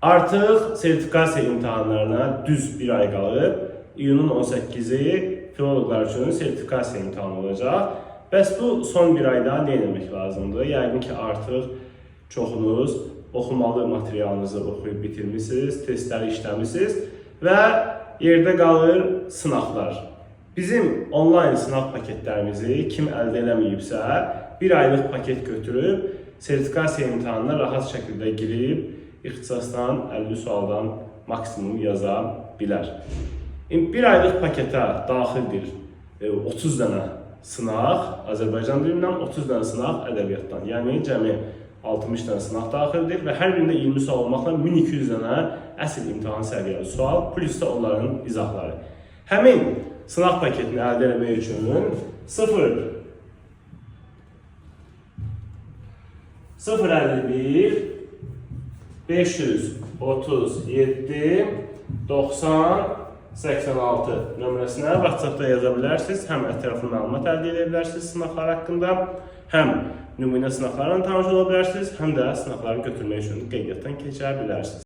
Artıq sertifikasiya imtahanlarına düz bir ay qalıb. İyunun 18-i filoloqlar üçün sertifikasiya imtahanı olacaq. Bəs bu son bir ayda nə etmək lazımdır? Yəqin ki, artıq çoxunuz oxumalı materialınızı oxuyub bitirmişsiniz, testləri işləmişsiniz və yerdə qalır sınaqlar. Bizim onlayn sınaq paketlərimizi kim əldə eləməyibsə, bir aylıq paket götürüb, sertifikasiya imtahanına rahat şəkildə girib, ixtisasdan 50 sualdan maksimum yaza bilər. Bir aylıq paketə daxildir 30 dənə sınaq, Azərbaycan dilindən 30 dənə sınaq ədəbiyyatdan. Yəni, cəmi 60 dənə sınaq daxildir və hər birində 20 sual olmaqla 1200 dənə əsl imtahan səviyyəli sual, plus da onların izahları. Həmin sınaq paketini əldə etmək üçün 051 537 90 86 nömrəsinə WhatsApp-da yaza bilərsiniz. Həm ətraflı məlumat əldə edə bilərsiniz sınaqlar haqqında, həm nümunə sınaqlarla tanış ola bilərsiniz, həm də sınaqları götürmək üçün qeydiyyatdan keçə bilərsiniz.